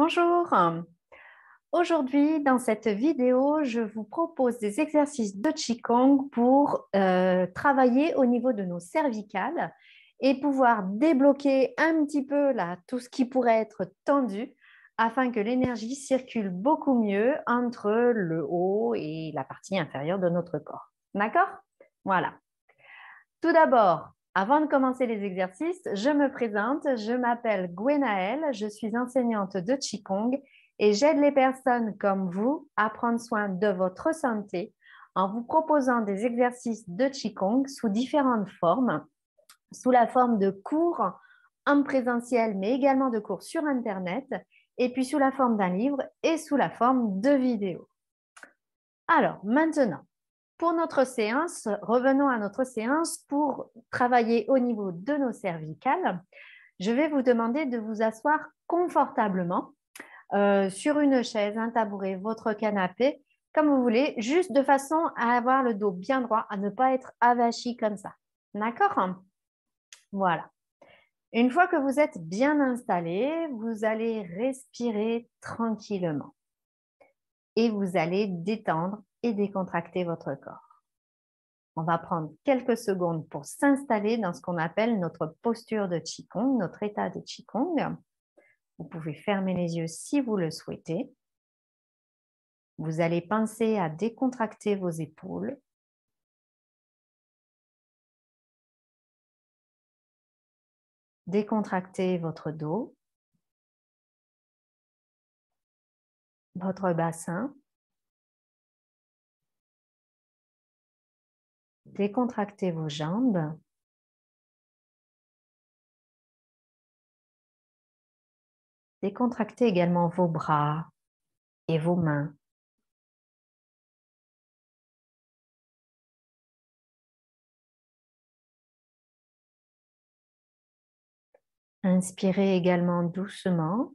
Bonjour. Aujourd'hui, dans cette vidéo, je vous propose des exercices de Qigong pour travailler au niveau de nos cervicales et pouvoir débloquer un petit peu là, tout ce qui pourrait être tendu afin que l'énergie circule beaucoup mieux entre le haut et la partie inférieure de notre corps. D'accord? Voilà. Tout d'abord, avant de commencer les exercices, je me présente. Je m'appelle Gwenaëlle, je suis enseignante de Qigong et j'aide les personnes comme vous à prendre soin de votre santé en vous proposant des exercices de Qigong sous différentes formes, sous la forme de cours en présentiel, mais également de cours sur Internet, et puis sous la forme d'un livre et sous la forme de vidéos. Alors, maintenant, pour notre séance, revenons à notre séance pour travailler au niveau de nos cervicales. Je vais vous demander de vous asseoir confortablement sur une chaise, un tabouret, votre canapé, comme vous voulez, juste de façon à avoir le dos bien droit, à ne pas être avachi comme ça. D'accord? Voilà. Une fois que vous êtes bien installé, vous allez respirer tranquillement et vous allez détendre et décontracter votre corps. On va prendre quelques secondes pour s'installer dans ce qu'on appelle notre posture de Qigong, notre état de Qigong. Vous pouvez fermer les yeux si vous le souhaitez. Vous allez penser à décontracter vos épaules. Décontracter votre dos, votre bassin. Décontracter vos jambes. Décontractez également vos bras et vos mains. Inspirez également doucement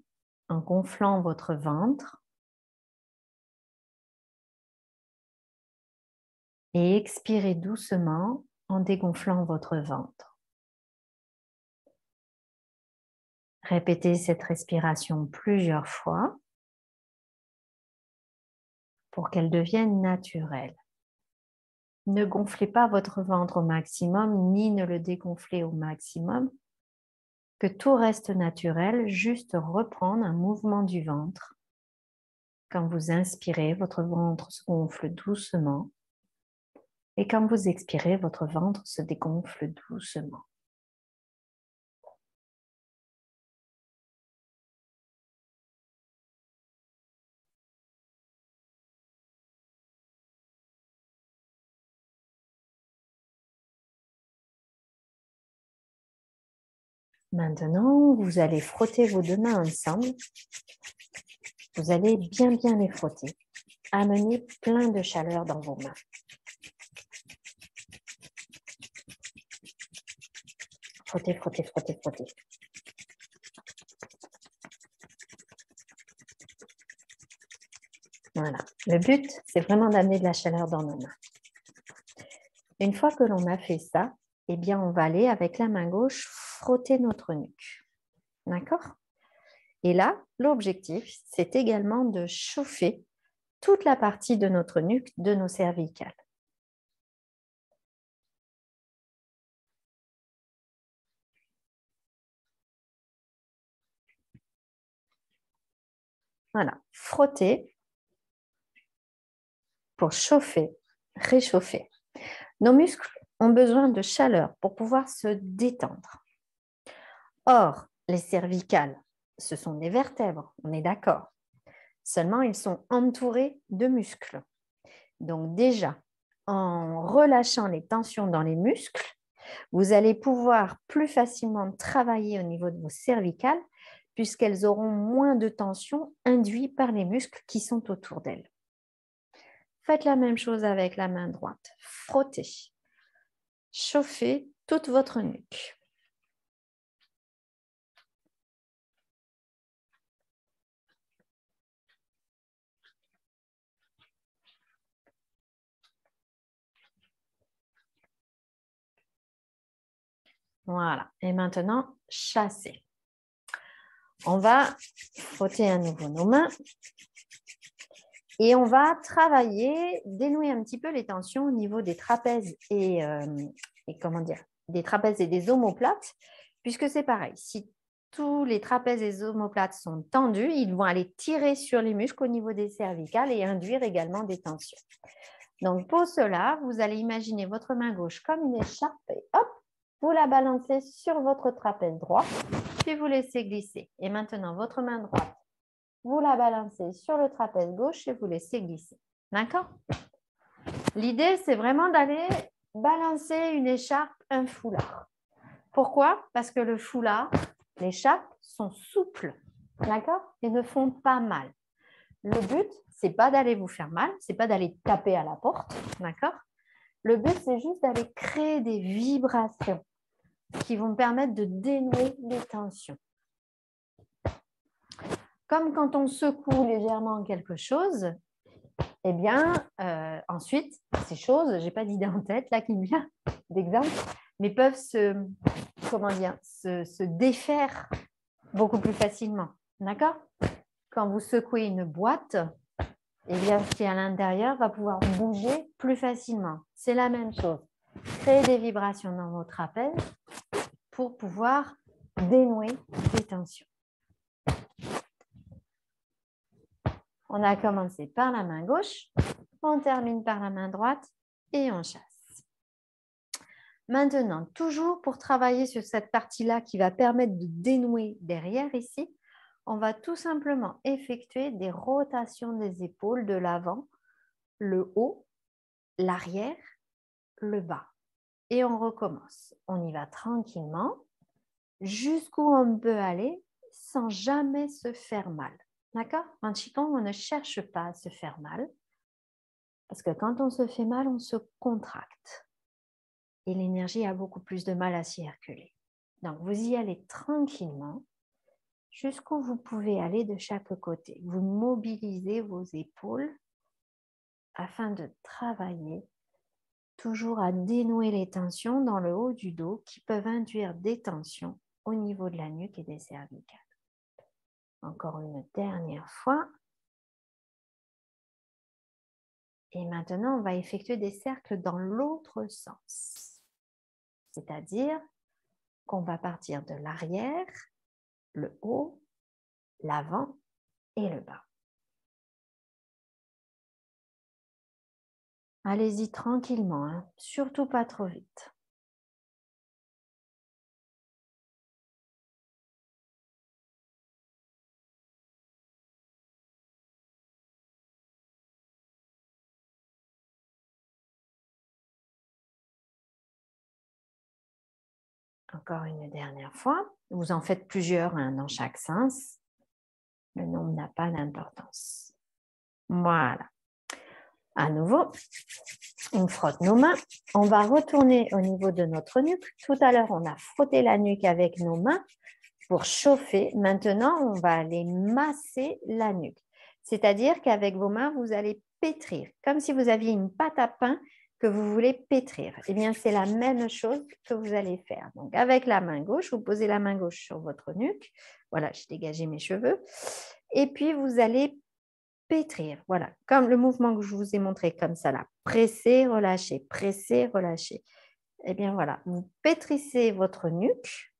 en gonflant votre ventre. Et expirez doucement en dégonflant votre ventre. Répétez cette respiration plusieurs fois pour qu'elle devienne naturelle. Ne gonflez pas votre ventre au maximum, ni ne le dégonflez au maximum. Que tout reste naturel, juste reprendre un mouvement du ventre. Quand vous inspirez, votre ventre se gonfle doucement. Et quand vous expirez, votre ventre se dégonfle doucement. Maintenant, vous allez frotter vos deux mains ensemble. Vous allez bien les frotter. Amenez plein de chaleur dans vos mains. Frottez, frottez, frottez, frottez. Voilà. Le but, c'est vraiment d'amener de la chaleur dans nos mains. Une fois que l'on a fait ça, eh bien, on va aller avec la main gauche frotter notre nuque. D'accord? Et là, l'objectif, c'est également de chauffer toute la partie de notre nuque, de nos cervicales. Voilà, frotter pour chauffer, réchauffer. Nos muscles ont besoin de chaleur pour pouvoir se détendre. Or, les cervicales, ce sont des vertèbres, on est d'accord. Seulement, ils sont entourés de muscles. Donc déjà, en relâchant les tensions dans les muscles, vous allez pouvoir plus facilement travailler au niveau de vos cervicales puisqu'elles auront moins de tension induite par les muscles qui sont autour d'elles. Faites la même chose avec la main droite. Frottez. Chauffez toute votre nuque. Voilà. Et maintenant, chassez. On va frotter à nouveau nos mains et on va travailler, dénouer un petit peu les tensions au niveau des trapèzes et comment dire, des trapèzes et des omoplates, puisque c'est pareil. Si tous les trapèzes et les omoplates sont tendus, ils vont aller tirer sur les muscles au niveau des cervicales et induire également des tensions. Donc, pour cela, vous allez imaginer votre main gauche comme une écharpe et hop, vous la balancez sur votre trapèze droit, puis vous laissez glisser. Et maintenant, votre main droite, vous la balancez sur le trapèze gauche et vous laissez glisser. D'accord? L'idée, c'est vraiment d'aller balancer une écharpe, un foulard. Pourquoi? Parce que le foulard, l'écharpe sont souples, d'accord? Et ne font pas mal. Le but, c'est pas d'aller vous faire mal, c'est pas d'aller taper à la porte, d'accord? Le but, c'est juste d'aller créer des vibrations qui vont permettre de dénouer les tensions. Comme quand on secoue légèrement quelque chose, eh bien, ensuite, ces choses, je n'ai pas d'idée en tête là qui me vient d'exemple, mais peuvent se défaire beaucoup plus facilement. D'accord? Quand vous secouez une boîte, eh bien, ce qui est à l'intérieur va pouvoir bouger plus facilement. C'est la même chose. Créez des vibrations dans vos trapèzes pour pouvoir dénouer les tensions. On a commencé par la main gauche, on termine par la main droite et on chasse. Maintenant, toujours pour travailler sur cette partie-là qui va permettre de dénouer derrière ici, on va tout simplement effectuer des rotations des épaules de l'avant, le haut, l'arrière, le bas. Et on recommence. On y va tranquillement jusqu'où on peut aller sans jamais se faire mal. D'accord? En Qigong, on ne cherche pas à se faire mal parce que quand on se fait mal, on se contracte et l'énergie a beaucoup plus de mal à circuler. Donc, vous y allez tranquillement jusqu'où vous pouvez aller de chaque côté. Vous mobilisez vos épaules afin de travailler toujours à dénouer les tensions dans le haut du dos qui peuvent induire des tensions au niveau de la nuque et des cervicales. Encore une dernière fois. Et maintenant, on va effectuer des cercles dans l'autre sens. C'est-à-dire qu'on va partir de l'arrière, le haut, l'avant et le bas. Allez-y tranquillement, hein? Surtout pas trop vite. Encore une dernière fois. Vous en faites plusieurs hein, dans chaque sens. Le nombre n'a pas d'importance. Voilà. À nouveau, on frotte nos mains. On va retourner au niveau de notre nuque. Tout à l'heure, on a frotté la nuque avec nos mains pour chauffer. Maintenant, on va aller masser la nuque. C'est-à-dire qu'avec vos mains, vous allez pétrir, comme si vous aviez une pâte à pain que vous voulez pétrir. Eh bien, c'est la même chose que vous allez faire. Donc, avec la main gauche, vous posez la main gauche sur votre nuque. Voilà, j'ai dégagé mes cheveux. Et puis, vous allez pétrir. Voilà, comme le mouvement que je vous ai montré, comme ça là. Presser, relâcher, presser, relâcher. Eh bien, voilà, vous pétrissez votre nuque.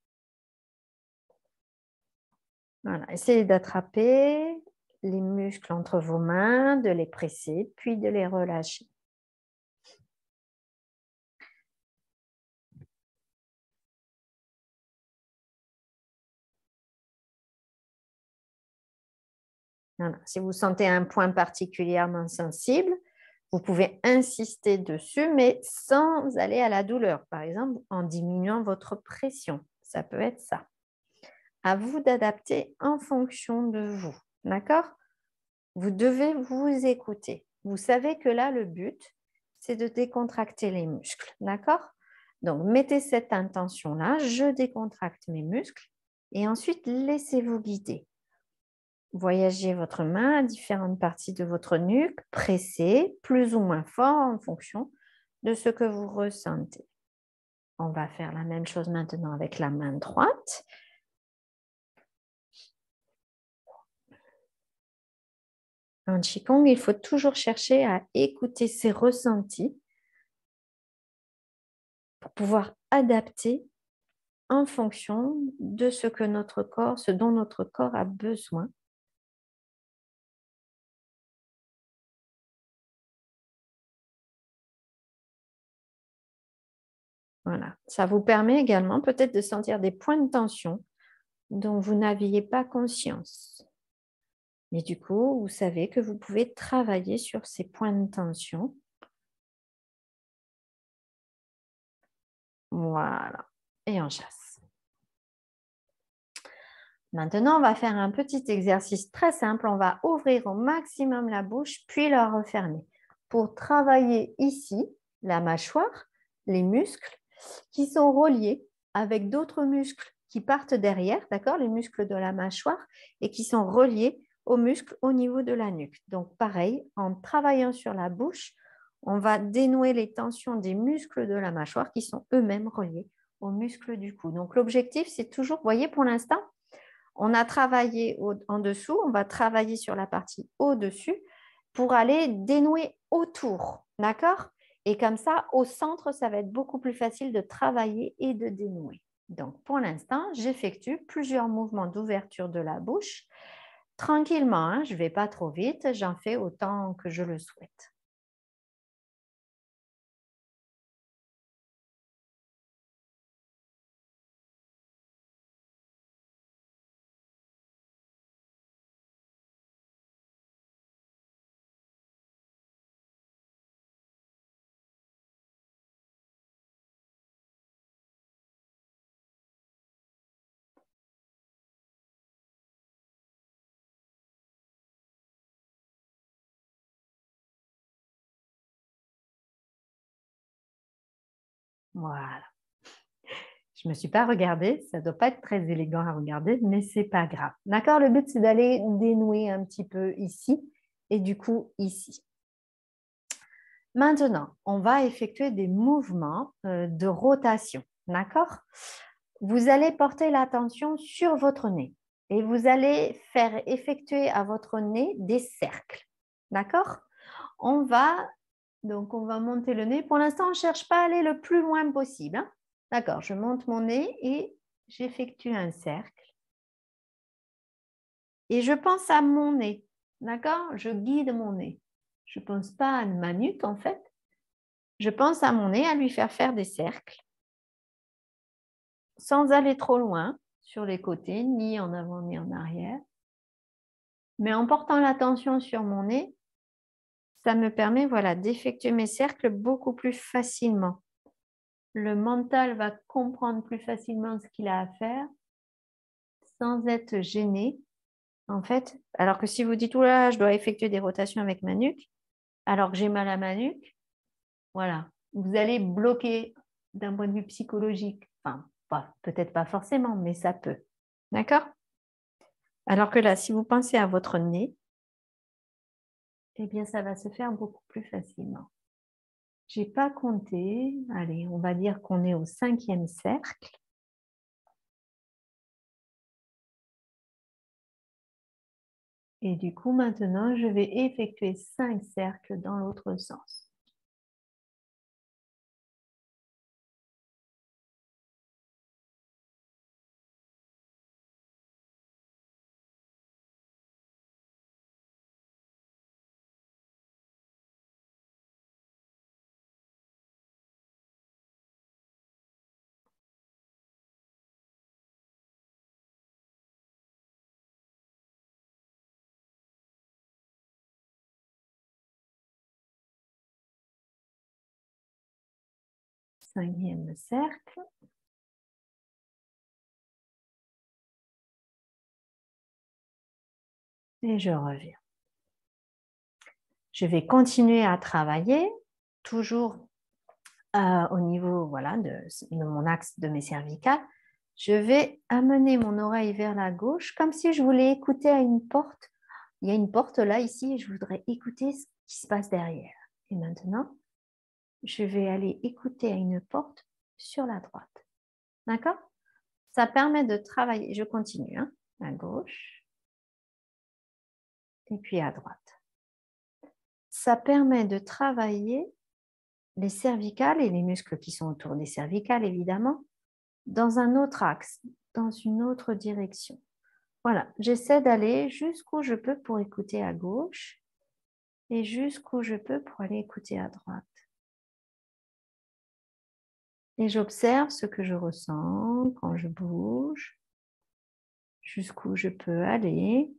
Voilà, essayez d'attraper les muscles entre vos mains, de les presser, puis de les relâcher. Voilà. Si vous sentez un point particulièrement sensible, vous pouvez insister dessus, mais sans aller à la douleur. Par exemple, en diminuant votre pression. Ça peut être ça. À vous d'adapter en fonction de vous. D'accord? Vous devez vous écouter. Vous savez que là, le but, c'est de décontracter les muscles. D'accord? Donc, mettez cette intention-là. Je décontracte mes muscles. Et ensuite, laissez-vous guider. Voyagez votre main à différentes parties de votre nuque, pressez plus ou moins fort en fonction de ce que vous ressentez. On va faire la même chose maintenant avec la main droite. En Qigong, il faut toujours chercher à écouter ses ressentis pour pouvoir adapter en fonction de ce que notre corps, ce dont notre corps a besoin. Voilà. Ça vous permet également peut-être de sentir des points de tension dont vous n'aviez pas conscience. Et du coup, vous savez que vous pouvez travailler sur ces points de tension. Voilà. Et on chasse. Maintenant, on va faire un petit exercice très simple. On va ouvrir au maximum la bouche, puis la refermer. Pour travailler ici, la mâchoire, les muscles qui sont reliés avec d'autres muscles qui partent derrière, d'accord, les muscles de la mâchoire, et qui sont reliés aux muscles au niveau de la nuque. Donc, pareil, en travaillant sur la bouche, on va dénouer les tensions des muscles de la mâchoire qui sont eux-mêmes reliés aux muscles du cou. Donc, l'objectif, c'est toujours, vous voyez, pour l'instant, on a travaillé en dessous, on va travailler sur la partie au-dessus pour aller dénouer autour, d'accord? Et comme ça, au centre, ça va être beaucoup plus facile de travailler et de dénouer. Donc, pour l'instant, j'effectue plusieurs mouvements d'ouverture de la bouche. Tranquillement, hein, je ne vais pas trop vite, j'en fais autant que je le souhaite. Voilà. Je ne me suis pas regardée, ça ne doit pas être très élégant à regarder, mais ce n'est pas grave. D'accord? Le but, c'est d'aller dénouer un petit peu ici et du coup ici. Maintenant, on va effectuer des mouvements de rotation. D'accord? Vous allez porter l'attention sur votre nez et vous allez faire effectuer à votre nez des cercles. D'accord? Donc, on va monter le nez. Pour l'instant, on ne cherche pas à aller le plus loin possible, hein? D'accord, je monte mon nez et j'effectue un cercle. Et je pense à mon nez. D'accord? Je guide mon nez. Je ne pense pas à ma nuque, en fait. Je pense à mon nez, à lui faire des cercles, sans aller trop loin sur les côtés, ni en avant ni en arrière. Mais en portant l'attention sur mon nez, ça me permet voilà, d'effectuer mes cercles beaucoup plus facilement. Le mental va comprendre plus facilement ce qu'il a à faire sans être gêné. En fait, alors que si vous dites, oula, je dois effectuer des rotations avec ma nuque, alors que j'ai mal à ma nuque, voilà, vous allez bloquer d'un point de vue psychologique. Enfin, peut-être pas forcément, mais ça peut. D'accord? Alors que là, si vous pensez à votre nez, eh bien, ça va se faire beaucoup plus facilement. Je n'ai pas compté. Allez, on va dire qu'on est au 5e cercle. Et du coup, maintenant, je vais effectuer 5 cercles dans l'autre sens. Cinquième cercle. Et je reviens. Je vais continuer à travailler, toujours au niveau voilà, de mon axe de mes cervicales. Je vais amener mon oreille vers la gauche, comme si je voulais écouter à une porte. Il y a une porte là, ici, et je voudrais écouter ce qui se passe derrière. Et maintenant, je vais aller écouter à une porte sur la droite. D'accord? Ça permet de travailler. Je continue, hein, à gauche et puis à droite. ça permet de travailler les cervicales et les muscles qui sont autour des cervicales, évidemment, dans un autre axe, dans une autre direction. Voilà, j'essaie d'aller jusqu'où je peux pour écouter à gauche et jusqu'où je peux pour aller écouter à droite. Et j'observe ce que je ressens quand je bouge, jusqu'où je peux aller,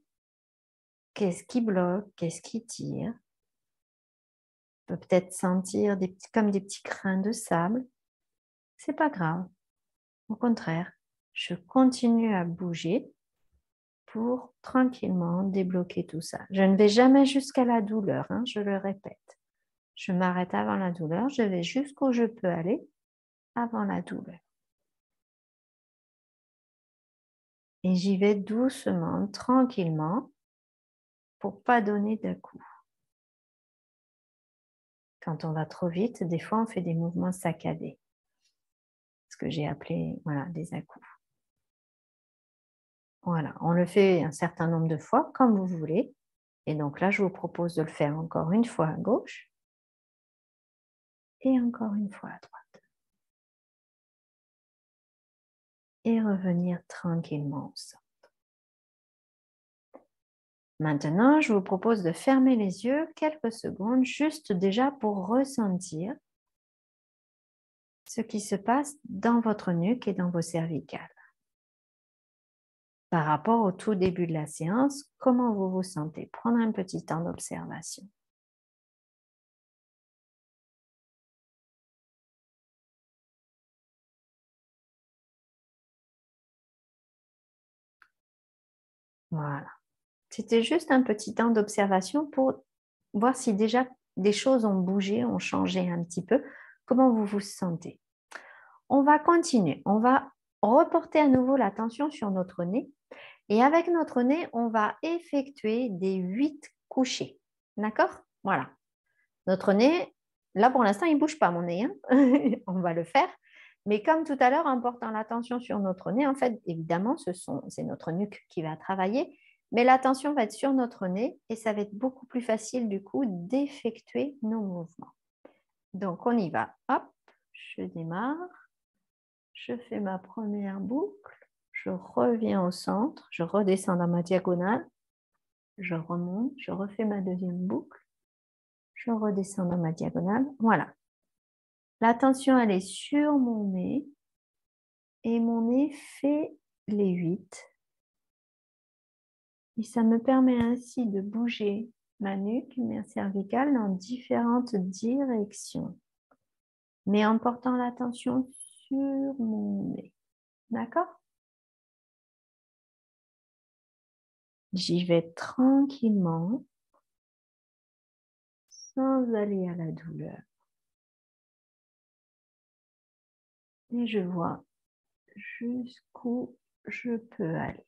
qu'est-ce qui bloque, qu'est-ce qui tire. Je peux peut-être sentir comme des petits grains de sable. C'est pas grave. Au contraire, je continue à bouger pour tranquillement débloquer tout ça. Je ne vais jamais jusqu'à la douleur, hein, je le répète. Je m'arrête avant la douleur, je vais jusqu'où je peux aller avant la douleur. Et j'y vais doucement, tranquillement, pour pas donner de coups. Quand on va trop vite, des fois on fait des mouvements saccadés. Ce que j'ai appelé des à-coups. Voilà, on le fait un certain nombre de fois, comme vous voulez. Et donc là, je vous propose de le faire encore une fois à gauche et encore une fois à droite. Et revenir tranquillement au centre. Maintenant, je vous propose de fermer les yeux quelques secondes, juste déjà pour ressentir ce qui se passe dans votre nuque et dans vos cervicales. Par rapport au tout début de la séance, comment vous vous sentez? Prendre un petit temps d'observation. Voilà. C'était juste un petit temps d'observation pour voir si déjà des choses ont bougé, ont changé un petit peu. Comment vous vous sentez? On va continuer. On va reporter à nouveau l'attention sur notre nez. Et avec notre nez, on va effectuer des 8 couchers. D'accord? Voilà. Notre nez, là pour l'instant, il ne bouge pas mon nez. Hein. On va le faire. Mais comme tout à l'heure, en portant l'attention sur notre nez, en fait, évidemment, c'est notre nuque qui va travailler. Mais l'attention va être sur notre nez et ça va être beaucoup plus facile du coup d'effectuer nos mouvements. Donc, on y va. Hop, je démarre. Je fais ma première boucle. Je reviens au centre. Je redescends dans ma diagonale. Je remonte. Je refais ma deuxième boucle. Je redescends dans ma diagonale. Voilà. L'attention, elle est sur mon nez. Et mon nez fait les 8. Et ça me permet ainsi de bouger ma nuque, mes cervicales dans différentes directions. Mais en portant l'attention sur mon nez. D'accord? J'y vais tranquillement, sans aller à la douleur. Et je vois jusqu'où je peux aller.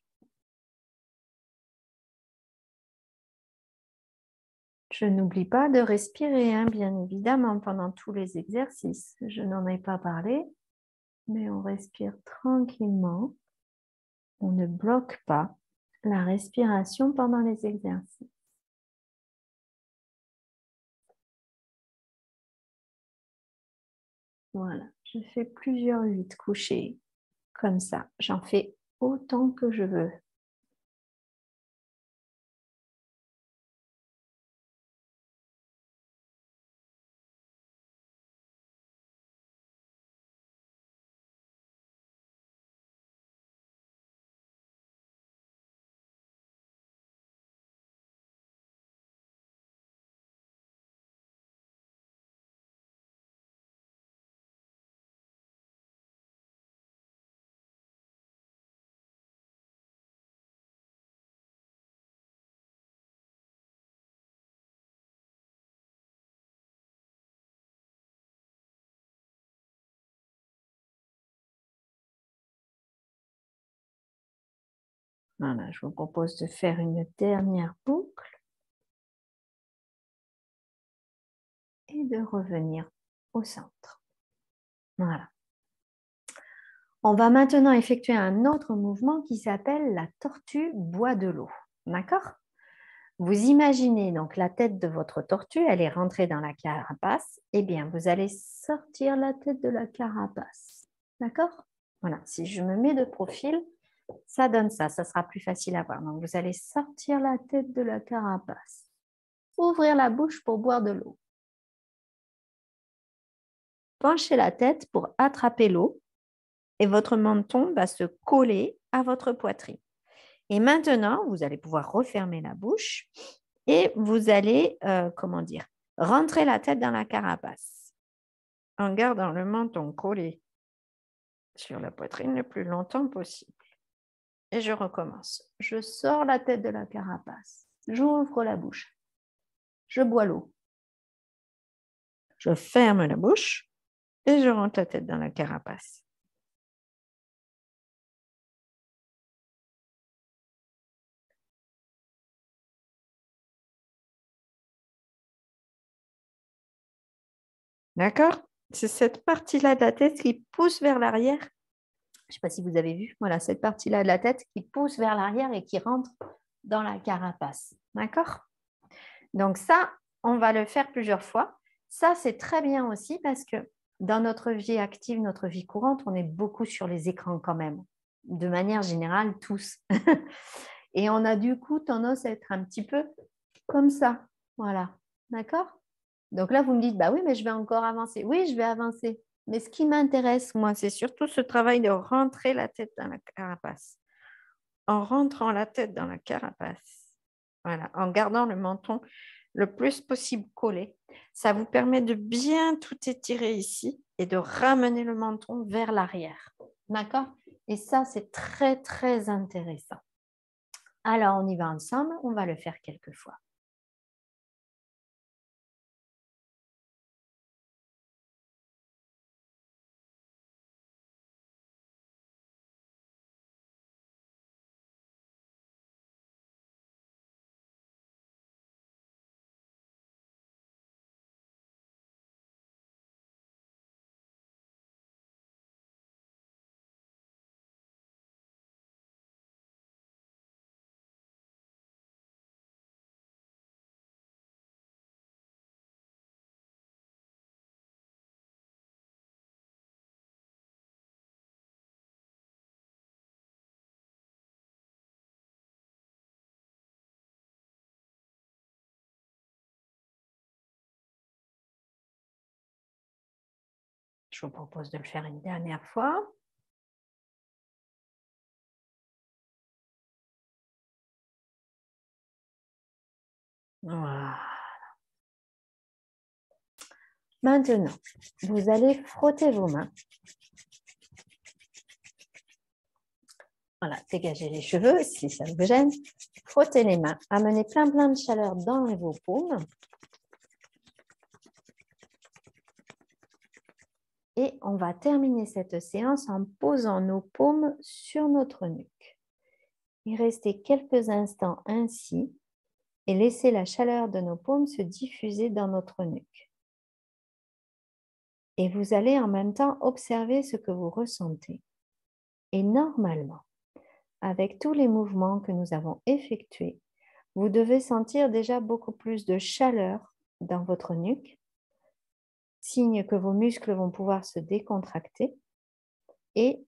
Je n'oublie pas de respirer, hein, bien évidemment, pendant tous les exercices. Je n'en ai pas parlé, mais on respire tranquillement. On ne bloque pas la respiration pendant les exercices. Voilà, je fais plusieurs 8 couchés comme ça. J'en fais autant que je veux. Voilà, je vous propose de faire une dernière boucle et de revenir au centre. Voilà. On va maintenant effectuer un autre mouvement qui s'appelle la tortue bois de l'eau. D'accord? Vous imaginez donc la tête de votre tortue, elle est rentrée dans la carapace. Eh bien, vous allez sortir la tête de la carapace. D'accord? Voilà, si je me mets de profil, ça donne ça. Ça sera plus facile à voir. Donc, vous allez sortir la tête de la carapace. Ouvrir la bouche pour boire de l'eau. Penchez la tête pour attraper l'eau et votre menton va se coller à votre poitrine. Et maintenant, vous allez pouvoir refermer la bouche et vous allez, comment dire, rentrer la tête dans la carapace en gardant le menton collé sur la poitrine le plus longtemps possible. Et je recommence. Je sors la tête de la carapace. J'ouvre la bouche. Je bois l'eau. Je ferme la bouche et je rentre la tête dans la carapace. D'accord? C'est cette partie-là de la tête qui pousse vers l'arrière. Je ne sais pas si vous avez vu. Voilà, cette partie-là de la tête qui pousse vers l'arrière et qui rentre dans la carapace. D'accord? Donc ça, on va le faire plusieurs fois. Ça, c'est très bien aussi parce que dans notre vie active, notre vie courante, on est beaucoup sur les écrans quand même. De manière générale, tous. Et on a du coup tendance à être un petit peu comme ça. Voilà. D'accord? Donc là, vous me dites, bah oui, mais je vais encore avancer. Oui, je vais avancer. Mais ce qui m'intéresse, moi, c'est surtout ce travail de rentrer la tête dans la carapace. En rentrant la tête dans la carapace, voilà, en gardant le menton le plus possible collé, ça vous permet de bien tout étirer ici et de ramener le menton vers l'arrière. D'accord? Et ça, c'est très, très intéressant. Alors, on y va ensemble. On va le faire quelques fois. Je vous propose de le faire une dernière fois. Voilà. Maintenant, vous allez frotter vos mains. Voilà, dégagez les cheveux si ça vous gêne. Frottez les mains. Amenez plein de chaleur dans vos paumes. Et on va terminer cette séance en posant nos paumes sur notre nuque. Et restez quelques instants ainsi et laissez la chaleur de nos paumes se diffuser dans notre nuque. Et vous allez en même temps observer ce que vous ressentez. Et normalement, avec tous les mouvements que nous avons effectués, vous devez sentir déjà beaucoup plus de chaleur dans votre nuque, signe que vos muscles vont pouvoir se décontracter. Et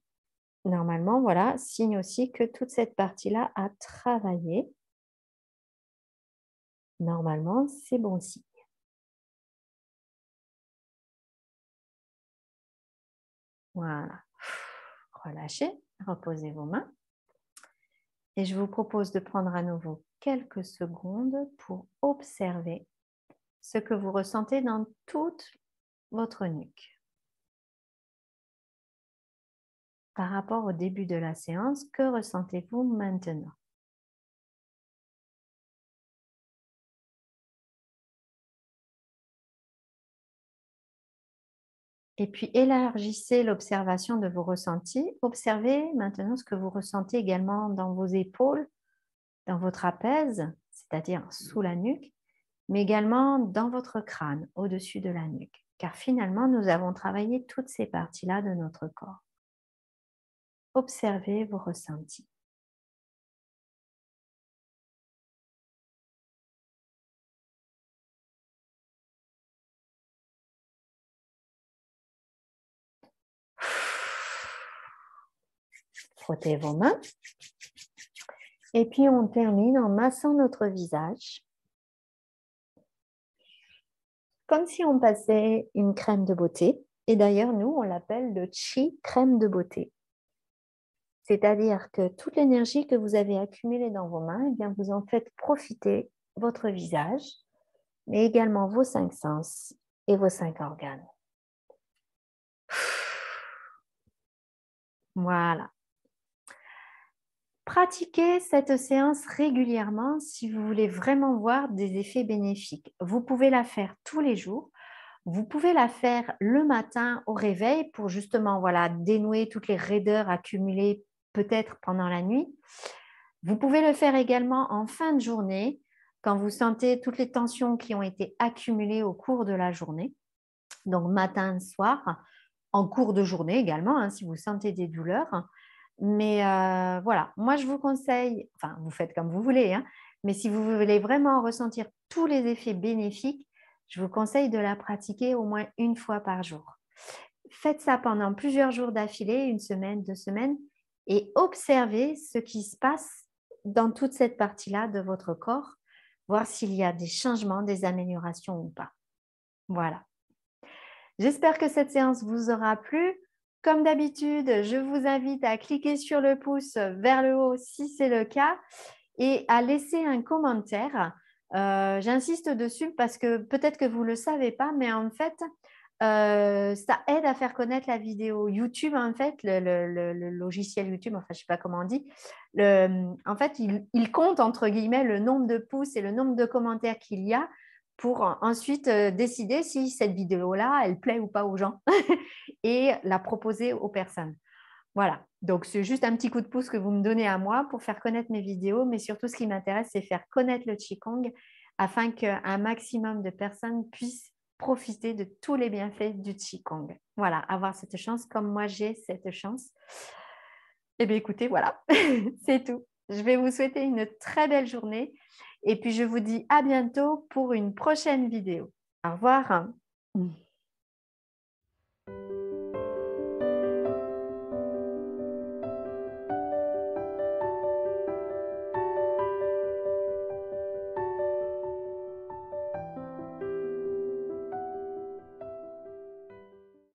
normalement, voilà, signe aussi que toute cette partie-là a travaillé. Normalement, c'est bon signe. Voilà. Relâchez, reposez vos mains. Et je vous propose de prendre à nouveau quelques secondes pour observer ce que vous ressentez dans toute votre nuque. Par rapport au début de la séance, que ressentez-vous maintenant? Et puis élargissez l'observation de vos ressentis. Observez maintenant ce que vous ressentez également dans vos épaules, dans vos trapèzes, c'est-à-dire sous la nuque, mais également dans votre crâne, au-dessus de la nuque. Car finalement, nous avons travaillé toutes ces parties-là de notre corps. Observez vos ressentis. frotter vos mains. Et puis, on termine en massant notre visage, comme si on passait une crème de beauté. Et d'ailleurs, nous, on l'appelle le Chi crème de beauté. C'est-à-dire que toute l'énergie que vous avez accumulée dans vos mains, eh bien, vous en faites profiter votre visage, mais également vos 5 sens et vos 5 organes. Voilà. Pratiquez cette séance régulièrement si vous voulez vraiment voir des effets bénéfiques. Vous pouvez la faire tous les jours. Vous pouvez la faire le matin au réveil pour justement voilà, dénouer toutes les raideurs accumulées peut-être pendant la nuit. Vous pouvez le faire également en fin de journée quand vous sentez toutes les tensions qui ont été accumulées au cours de la journée. Donc matin, soir, en cours de journée également, hein, si vous sentez des douleurs. Mais voilà, moi je vous conseille, enfin vous faites comme vous voulez, hein, mais si vous voulez vraiment ressentir tous les effets bénéfiques, je vous conseille de la pratiquer au moins une fois par jour. Faites ça pendant plusieurs jours d'affilée, une semaine, 2 semaines, et observez ce qui se passe dans toute cette partie-là de votre corps, voir s'il y a des changements, des améliorations ou pas. Voilà. J'espère que cette séance vous aura plu. Comme d'habitude, je vous invite à cliquer sur le pouce vers le haut si c'est le cas et à laisser un commentaire. J'insiste dessus parce que peut-être que vous ne le savez pas, mais en fait, ça aide à faire connaître la vidéo YouTube, en fait, le logiciel YouTube, enfin, je ne sais pas comment on dit. En fait, il compte, entre guillemets, le nombre de pouces et le nombre de commentaires qu'il y a pour ensuite décider si cette vidéo-là, elle plaît ou pas aux gens et la proposer aux personnes. Voilà, donc c'est juste un petit coup de pouce que vous me donnez à moi pour faire connaître mes vidéos, mais surtout ce qui m'intéresse, c'est faire connaître le Qigong afin qu'un maximum de personnes puissent profiter de tous les bienfaits du Qigong. Voilà, avoir cette chance comme moi j'ai cette chance. Eh bien écoutez, voilà, c'est tout. Je vais vous souhaiter une très belle journée et puis je vous dis à bientôt pour une prochaine vidéo. Au revoir.